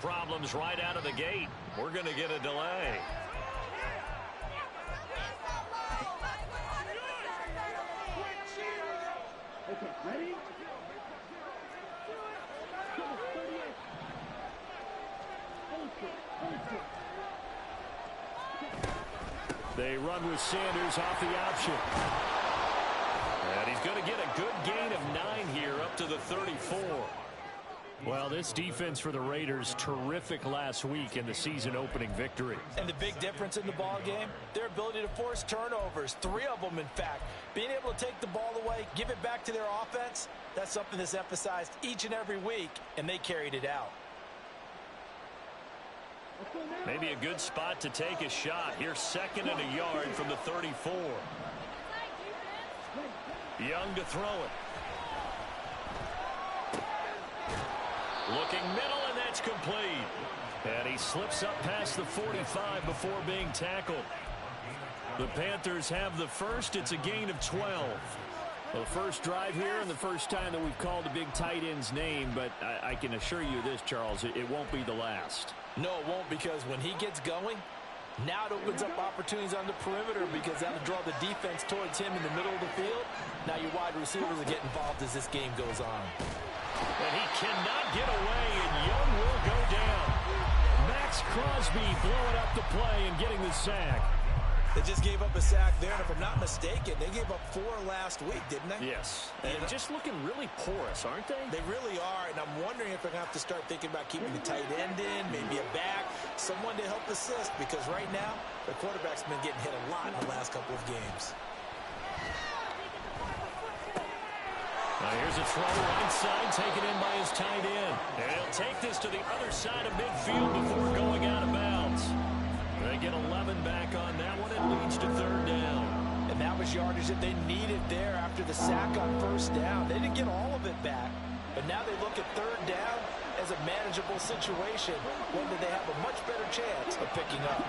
problems right out of the gate. We're going to get a delay. Okay, ready? They run with Sanders off the option. And he's going to get a good gain of 9 here up to the 34. Well, this defense for the Raiders, terrific last week in the season-opening victory. And the big difference in the ball game, their ability to force turnovers, 3 of them, in fact. Being able to take the ball away, give it back to their offense, that's something that's emphasized each and every week, and they carried it out. Maybe a good spot to take a shot. Here's 2nd and a yard from the 34. Young to throw it. Looking middle, and that's complete. And he slips up past the 45 before being tackled. The Panthers have the first. It's a gain of 12. Well, the first drive here and the first time that we've called a big tight end's name, but I can assure you this, Charles, it won't be the last. No, it won't, because when he gets going, now it opens up opportunities on the perimeter, because that'll draw the defense towards him in the middle of the field. Now your wide receivers will get involved as this game goes on. And he cannot get away, and Young will go down. Max Crosby blowing up the play and getting the sack. They just gave up a sack there, and if I'm not mistaken, they gave up 4 last week, didn't they? Yes. And just looking really porous, aren't they? They really are, and I'm wondering if they're going to have to start thinking about keeping the tight end in, maybe a back, someone to help assist, because right now, the quarterback's been getting hit a lot in the last couple of games. Now here's a throw right side, taken in by his tight end. And he'll take this to the other side of midfield before going out of bounds. They get 11 back on that one. It leads to 3rd down. And that was yardage that they needed there after the sack on 1st down. They didn't get all of it back, but now they look at 3rd down as a manageable situation, one that they have a much better chance of picking up.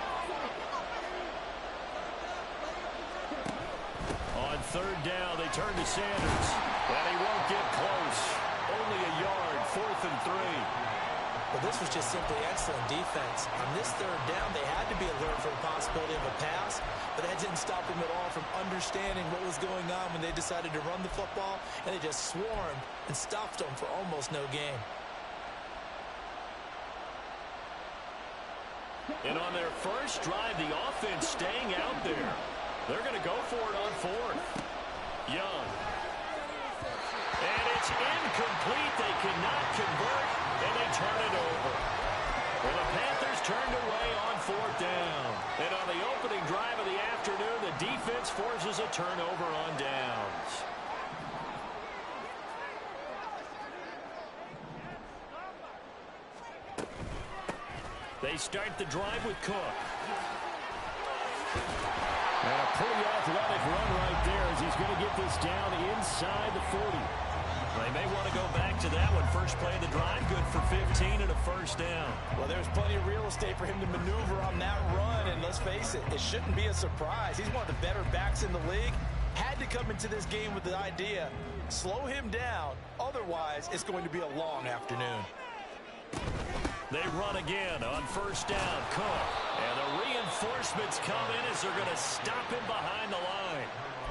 On 3rd down, they turn to Sanders. And he won't get close. Only a yard, 4th and 3. Well, this was just simply excellent defense. On this 3rd down, they had to be alert for the possibility of a pass, but that didn't stop them at all from understanding what was going on when they decided to run the football, and they just swarmed and stopped them for almost no gain. And on their first drive, the offense staying out there. They're going to go for it on 4th. Young. And it's incomplete. They cannot convert, and they turn it over. Well, the Panthers turned away on 4th down. And on the opening drive of the afternoon, the defense forces a turnover on downs. They start the drive with Cook. And a pretty athletic run right there as he's going to get this down inside the 40. They may want to go back to that one. First play of the drive, good for 15 and a 1st down. Well, there's plenty of real estate for him to maneuver on that run, and let's face it, it shouldn't be a surprise. He's one of the better backs in the league. Had to come into this game with the idea, slow him down, otherwise it's going to be a long afternoon. They run again on 1st down. Cook. And the reinforcements come in as they're going to stop him behind the line.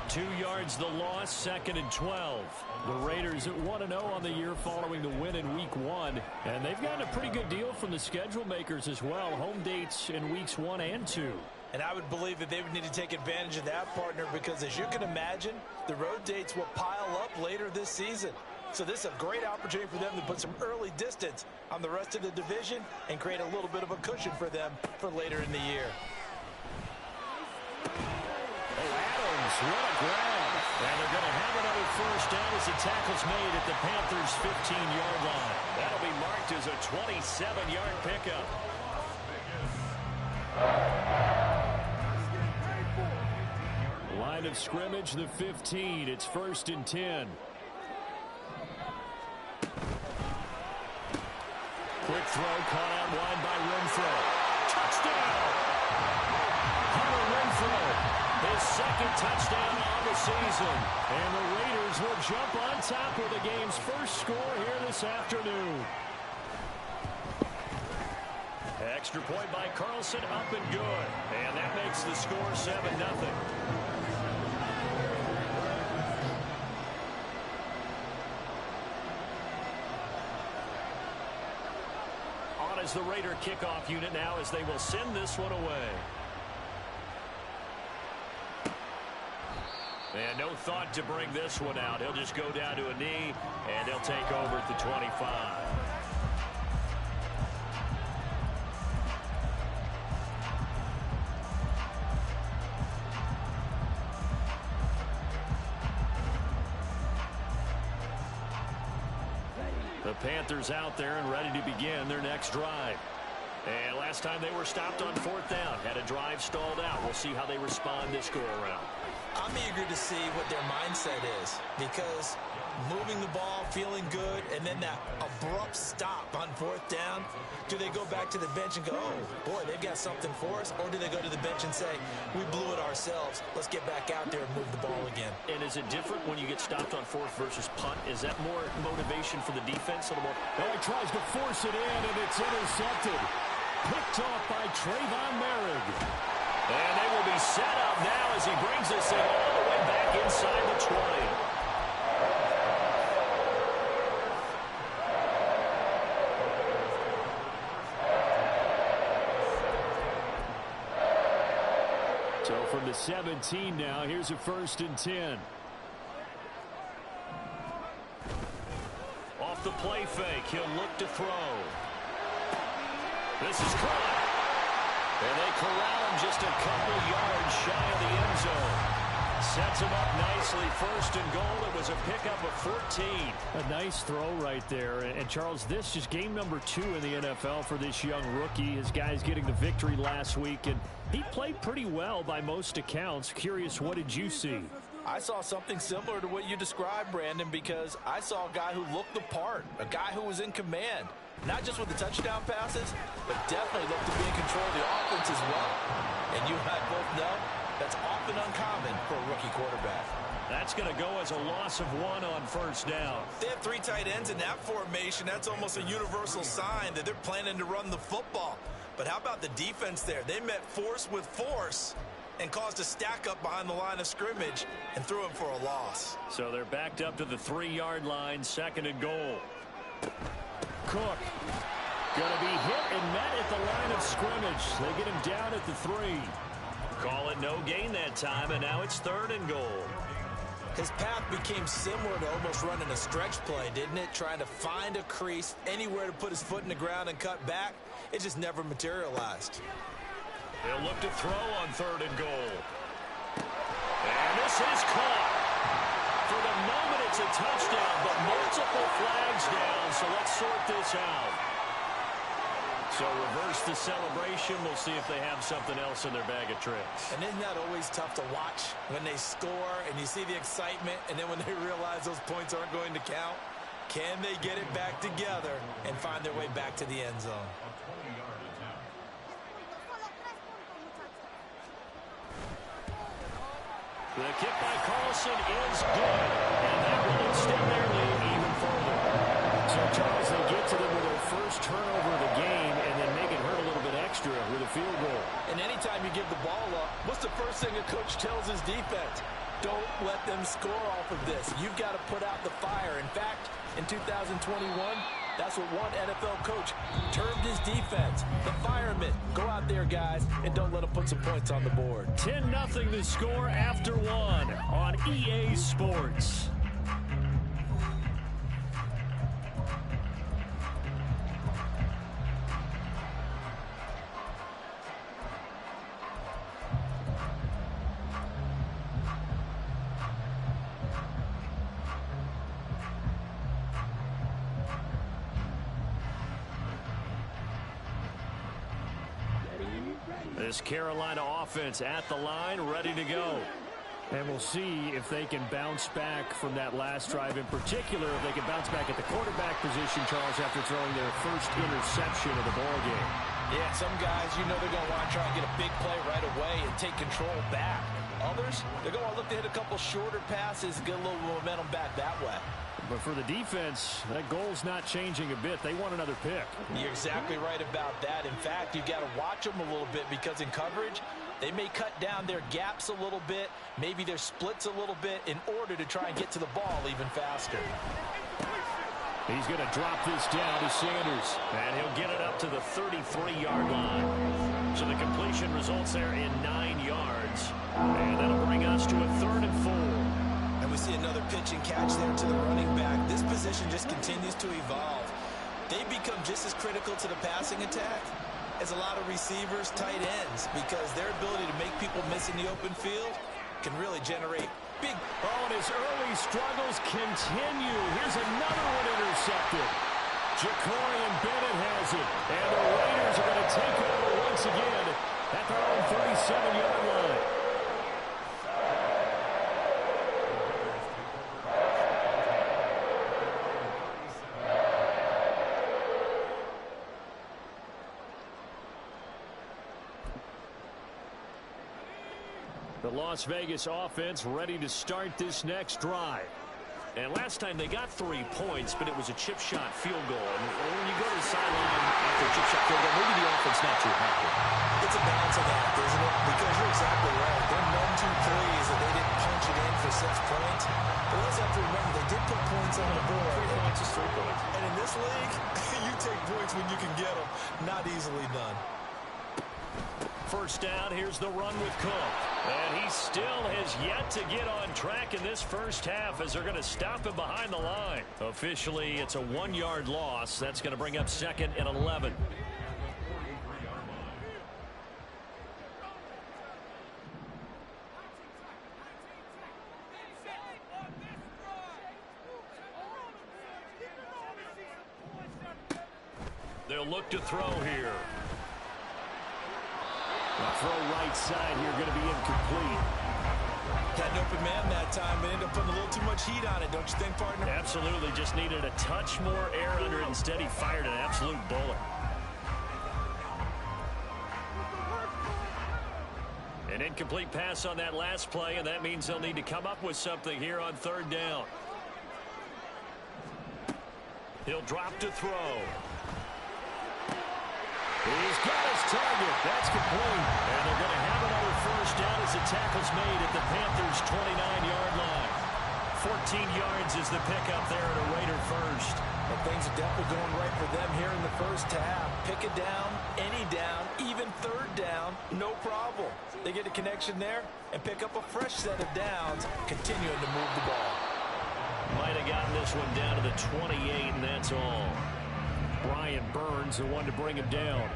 2 yards the loss, 2nd and 12. The Raiders at 1-0 on the year following the win in Week 1. And they've gotten a pretty good deal from the schedule makers as well. Home dates in Weeks 1 and 2. And I would believe that they would need to take advantage of that, partner, because as you can imagine, the road dates will pile up later this season. So this is a great opportunity for them to put some early distance on the rest of the division and create a little bit of a cushion for them for later in the year. Oh, Adams, what a grab. And they're going to have another 1st down as the tackle's made at the Panthers' 15-yard line. That'll be marked as a 27-yard pickup. Line of scrimmage, the 15. It's 1st and 10. Quick throw caught out wide by Renfro. Touchdown! Hunter Renfro, his 2nd touchdown on the season. And the Raiders will jump on top of the game's first score here this afternoon. Extra point by Carlson, up and good. And that makes the score 7-0. On is the Raider kickoff unit now as they will send this one away. And no thought to bring this one out. He'll just go down to a knee, and they'll take over at the 25. The Panthers out there and ready to begin their next drive. And last time they were stopped on 4th down, had a drive stalled out. We'll see how they respond this go-around. I'm eager to see what their mindset is, because moving the ball, feeling good, and then that abrupt stop on 4th down, do they go back to the bench and go, oh, boy, they've got something for us, or do they go to the bench and say, we blew it ourselves, let's get back out there and move the ball again? And is it different when you get stopped on 4th versus punt? Is that more motivation for the defense? A little more? Oh, he tries to force it in, and it's intercepted. Picked off by Trayvon Merrick. And they will be set up now as he brings this thing all the way back inside the 20. So from the 17 now, here's a 1st and 10. Off the play fake, he'll look to throw. This is caught. And they corral him just a couple yards shy of the end zone. Sets him up nicely. 1st and goal. It was a pickup of 14. A nice throw right there. And Charles, this is game number 2 in the NFL for this young rookie. His guys getting the victory last week, and he played pretty well by most accounts. Curious, what did you see? I saw something similar to what you described, Brandon, because I saw a guy who looked the part, a guy who was in command. Not just with the touchdown passes, but definitely looked to be in control of the offense as well. And you and I both know that's often uncommon for a rookie quarterback. That's going to go as a loss of 1 on 1st down. They have 3 tight ends in that formation. That's almost a universal sign that they're planning to run the football. But how about the defense there? They met force with force and caused a stack up behind the line of scrimmage and threw him for a loss. So they're backed up to the 3-yard line, 2nd and goal. Cook going to be hit and met at the line of scrimmage. They get him down at the 3. Call it no gain that time, and now it's 3rd and goal. His path became similar to almost running a stretch play, didn't it? Trying to find a crease, anywhere to put his foot in the ground and cut back. It just never materialized. They'll look to throw on 3rd and goal. And this is caught. For the moment, it's a touchdown, but multiple flags down, so let's sort this out. So reverse the celebration. We'll see if they have something else in their bag of tricks. And isn't that always tough to watch when they score and you see the excitement, and then when they realize those points aren't going to count? Can they get it back together and find their way back to the end zone? The kick by Carlson is good, and that will extend their lead even further. So, Charles, they get to them with their first turnover of the game and then make it hurt a little bit extra with a field goal. And anytime you give the ball up, what's the first thing a coach tells his defense? Don't let them score off of this. You've got to put out the fire. In fact, in 2021, that's what one NFL coach termed his defense. The firemen. Go out there, guys, and don't let them put some points on the board. 10-0 the score after 1 on EA Sports. This Carolina offense at the line, ready to go. And we'll see if they can bounce back from that last drive. In particular, if they can bounce back at the quarterback position, Charles, after throwing their first interception of the ball game. Yeah, some guys, you know they're going to want to try and get a big play right away and take control back. Others, they're going to look to hit a couple shorter passes, get a little momentum back that way. But for the defense, that goal's not changing a bit. They want another pick. You're exactly right about that. In fact, you've got to watch them a little bit because in coverage, they may cut down their gaps a little bit, maybe their splits a little bit in order to try and get to the ball even faster. He's going to drop this down to Sanders. And he'll get it up to the 33-yard line. So the completion results there in 9 yards. And that'll bring us to a 3rd and 4. And we see another pitch and catch there to the running back. This position just continues to evolve. They become just as critical to the passing attack as a lot of receivers, tight ends, because their ability to make people miss in the open field can really generate big. Oh, and his early struggles continue. Here's another one intercepted. Jacorian Bennett has it. And the Raiders are going to take over once again at their own 37-yard line. The Las Vegas offense ready to start this next drive. And last time they got 3 points, but it was a chip shot field goal. And when you go to the sideline after a chip shot field goal, maybe the offense not too happy. It's a balancing act, isn't it? Because you're exactly right. They're known to please that they didn't punch it in for 6 points. But let's have to remember, they did put points on the board. 3 points is 3 points. And in this league, you take points when you can get them. Not easily done. First down, here's the run with Cook. And he still has yet to get on track in this first half as they're going to stop him behind the line. Officially, it's a 1-yard loss. That's going to bring up 2nd and 11. They'll look to throw here. The throw right side here going to be incomplete. Had an open man that time, but ended up putting a little too much heat on it, don't you think, partner? Absolutely. Just needed a touch more air under it. Instead, he fired an absolute bullet. An incomplete pass on that last play, and that means they'll need to come up with something here on 3rd down. He'll drop to throw. He's got his target. That's complete. And they're going to have another first down as the tackle's made at the Panthers' 29-yard line. 14 yards is the pickup there at a Raider first. Well, things are definitely going right for them here in the first half. Pick it down, any down, even 3rd down, no problem. They get a connection there and pick up a fresh set of downs, continuing to move the ball. Might have gotten this one down to the 28, and that's all. Brian Burns, the one to bring him down.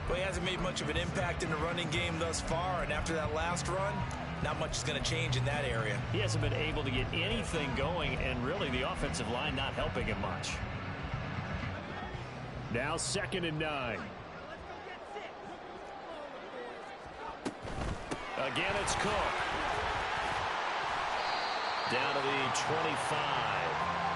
But he hasn't made much of an impact in the running game thus far, and after that last run, not much is going to change in that area. He hasn't been able to get anything going, and really the offensive line not helping him much. Now 2nd and 9. Again, it's Cook. Down to the 25.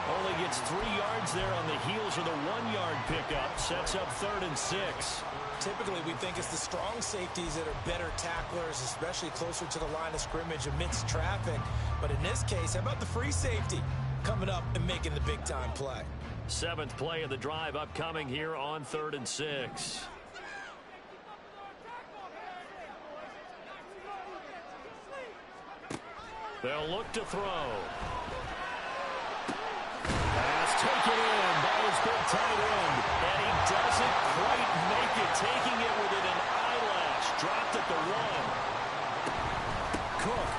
Only gets 3 yards there on the heels of the 1-yard pickup. Sets up 3rd and 6. Typically, we think it's the strong safeties that are better tacklers, especially closer to the line of scrimmage amidst traffic. But in this case, how about the free safety coming up and making the big-time play? 7th play of the drive upcoming here on 3rd and 6. They'll look to throw. Pass taken in by his big tight end. And he doesn't quite make it, taking it within an eyelash. Dropped at the 1. Cook.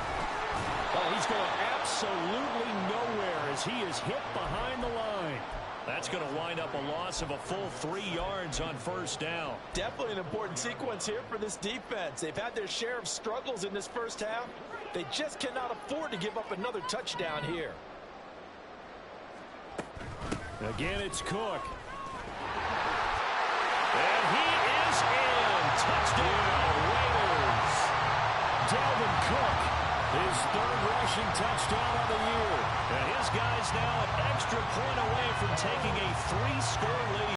Oh, he's going absolutely nowhere as he is hit behind the line. That's going to wind up a loss of a full 3 yards on 1st down. Definitely an important sequence here for this defense. They've had their share of struggles in this first half. They just cannot afford to give up another touchdown here. Again, it's Cook. And he is in. Touchdown, Raiders. Dalvin Cook, his 3rd rushing touchdown of the year. And his guys now an extra point away from taking a 3-score lead.